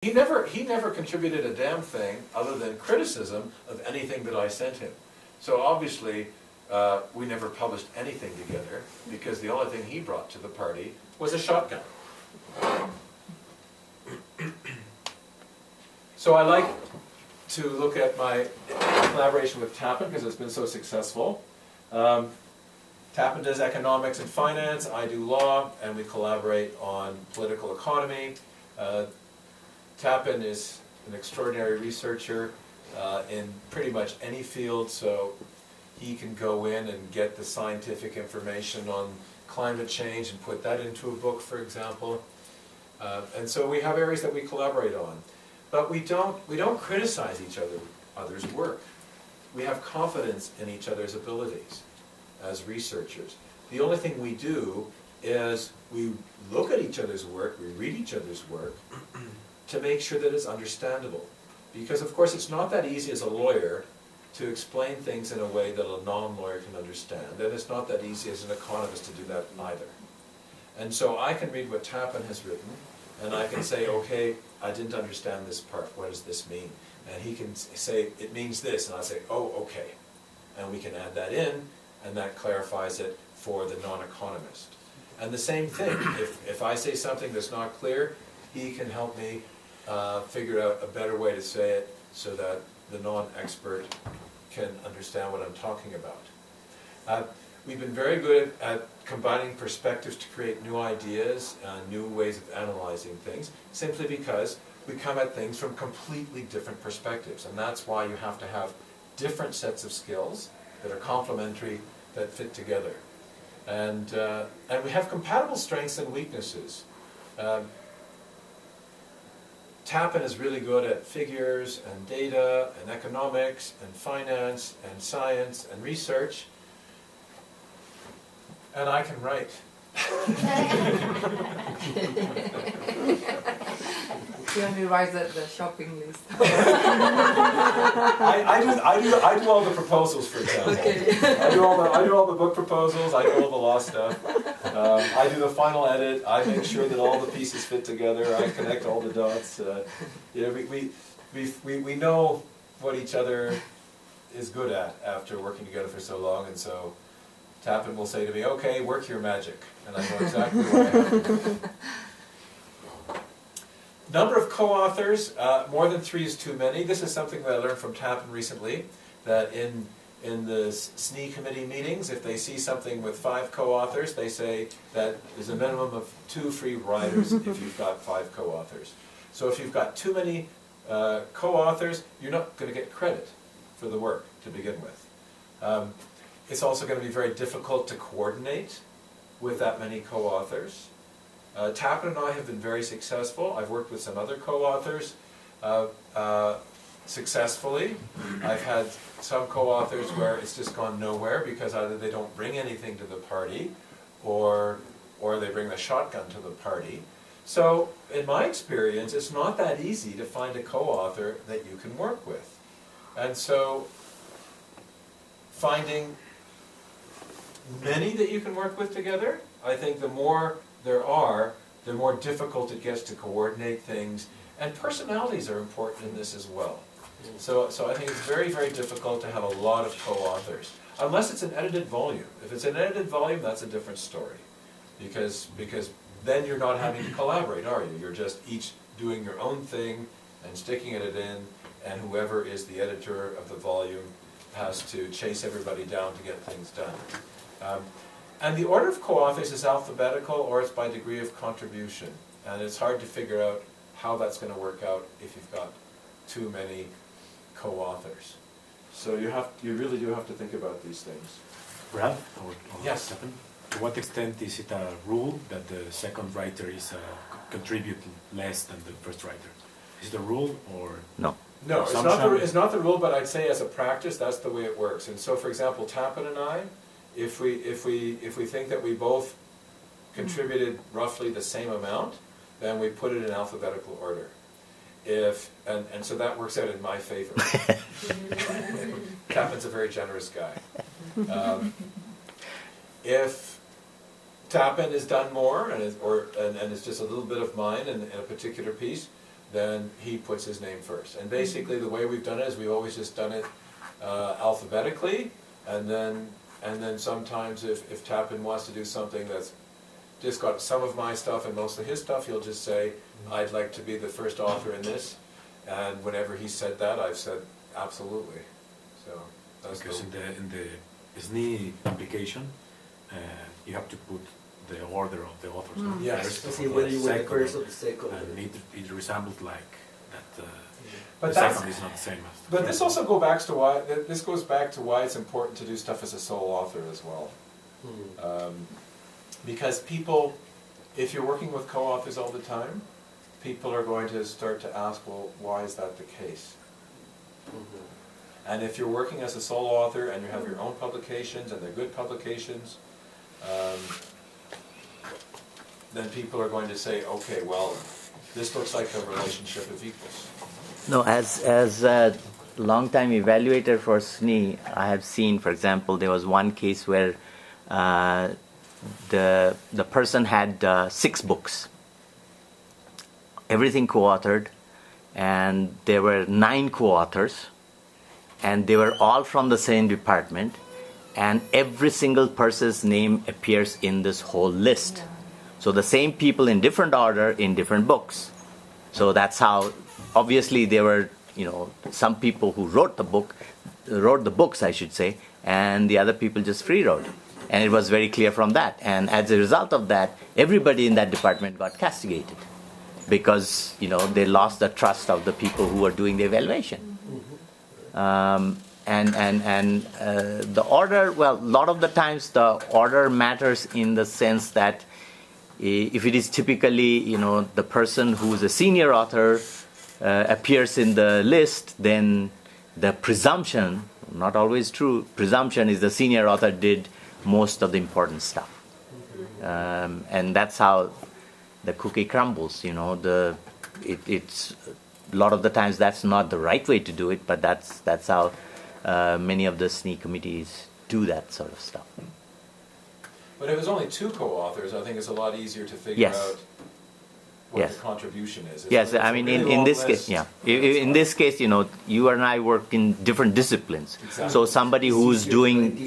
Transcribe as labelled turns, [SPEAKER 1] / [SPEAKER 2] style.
[SPEAKER 1] He never contributed a damn thing other than criticism of anything that I sent him. So obviously, we never published anything together because the only thing he brought to the party was a shotgun. So I like to look at my collaboration with Tapen because it's been so successful. Tapen does economics and finance, I do law, and we collaborate on political economy. Tapen is an extraordinary researcher in pretty much any field, so he can go in and get the scientific information on climate change and put that into a book, for example. And so we have areas that we collaborate on. But we don't criticize each other's work. We have confidence in each other's abilities as researchers. The only thing we do is we look at each other's work, we read each other's work, to make sure that it's understandable. Because of course it's not that easy as a lawyer to explain things in a way that a non-lawyer can understand. And it's not that easy as an economist to do that either. And so I can read what Tapen has written, and I can say, okay, I didn't understand this part, what does this mean? And he can say, it means this, and I say, oh, okay. And we can add that in, and that clarifies it for the non-economist. And the same thing, if I say something that's not clear, he can help me figure out a better way to say it so that the non-expert can understand what I'm talking about. We've been very good at combining perspectives to create new ideas, new ways of analyzing things, simply because we come at things from completely different perspectives. And that's why you have to have different sets of skills that are complementary, that fit together. And we have compatible strengths and weaknesses. Tapen is really good at figures and data and economics and finance and science and research. And I can write.
[SPEAKER 2] You only write the shopping list.
[SPEAKER 1] I do all the proposals, for example.
[SPEAKER 2] Okay.
[SPEAKER 1] I do all the book proposals. I do all the law stuff. I do the final edit. I make sure that all the pieces fit together. I connect all the dots. We know what each other is good at after working together for so long, and so Tapen will say to me, "Okay, work your magic," and I know exactly what I have to do. Number of co-authors, more than 3 is too many. This is something that I learned from Tapen recently, that in the SNE committee meetings, if they see something with 5 co-authors, they say that there's a minimum of 2 free riders if you've got 5 co-authors. So if you've got too many co-authors, you're not going to get credit for the work to begin with. It's also going to be very difficult to coordinate with that many co-authors. Tapen and I have been very successful. I've worked with some other co-authors successfully. I've had some co-authors where it's just gone nowhere because either they don't bring anything to the party or they bring the shotgun to the party. So in my experience, it's not that easy to find a co-author that you can work with. And so finding many that you can work with together, I think the more there are, the more difficult it gets to coordinate things. And personalities are important in this as well. So I think it's very, very difficult to have a lot of co-authors. Unless it's an edited volume. If it's an edited volume, that's a different story. Because then you're not having to collaborate, are you? You're just each doing your own thing and sticking it in, and whoever is the editor of the volume has to chase everybody down to get things done. And the order of co-authors is alphabetical, or it's by degree of contribution. And it's hard to figure out how that's going to work out if you've got too many co-authors. So you really do have to think about these things.
[SPEAKER 3] Ralph, or
[SPEAKER 1] yes.
[SPEAKER 3] Tapen, to what extent is it a rule that the second writer is contribute less than the first writer? Is it a rule or
[SPEAKER 4] no?
[SPEAKER 1] No, it's not the rule, but I'd say as a practice, that's the way it works. And so, for example, Tapen and I, if we think that we both contributed roughly the same amount, then we put it in alphabetical order. And so that works out in my favor. Tapen's a very generous guy. If Tapen has done more and it's just a little bit of mine in a particular piece, then he puts his name first. And basically the way we've done it is we've always just done it alphabetically, and then sometimes if Tapen wants to do something that's just got some of my stuff and most of his stuff, he'll just say, I'd like to be the first author in this. And whenever he said that, I've said, absolutely. So that's
[SPEAKER 3] because in the SNI application, you have to put the order of the authors. No?
[SPEAKER 1] Yes.
[SPEAKER 3] First,
[SPEAKER 4] To see whether you were the
[SPEAKER 3] second,
[SPEAKER 4] first or the second.
[SPEAKER 3] and it resembled like that.
[SPEAKER 1] But
[SPEAKER 3] the
[SPEAKER 1] that's-
[SPEAKER 3] second is not the same as.
[SPEAKER 1] But this also goes back to why it's important to do stuff as a sole author as well. Because people, if you're working with co-authors all the time, people are going to start to ask, well, why is that the case? And if you're working as a sole author and you have your own publications and they're good publications, then people are going to say, okay, well, this looks like a relationship of equals.
[SPEAKER 5] No, as a long-time evaluator for SNI, I have seen, for example, there was one case where the person had 6 books, everything co-authored, and there were 9 co-authors, and they were all from the same department, and every single person's name appears in this whole list.
[SPEAKER 2] Yeah.
[SPEAKER 5] So the same people in different order in different books. So that's how, obviously there were, some people who wrote the books, I should say, and the other people just free wrote. And it was very clear from that. And as a result of that, everybody in that department got castigated because, they lost the trust of the people who were doing the evaluation. The order, well, a lot of the times the order matters in the sense that if it is typically, the person who is a senior author appears in the list, then the presumption, not always true, presumption is the senior author did most of the important stuff. And that's how the cookie crumbles, it's a lot of the times that's not the right way to do it, but that's how many of the SNI committees do that sort of stuff.
[SPEAKER 1] But if it was only 2 co-authors, I think it's a lot easier to figure
[SPEAKER 5] Yes.
[SPEAKER 1] out what
[SPEAKER 5] Yes.
[SPEAKER 1] the contribution is.
[SPEAKER 5] Yes,
[SPEAKER 1] It's a
[SPEAKER 5] I mean,
[SPEAKER 1] really
[SPEAKER 5] in
[SPEAKER 1] long
[SPEAKER 5] this
[SPEAKER 1] list.
[SPEAKER 5] case, yeah. In this case, you and I work in different disciplines.
[SPEAKER 1] Exactly.
[SPEAKER 5] So somebody who's
[SPEAKER 4] It's easier to
[SPEAKER 5] doing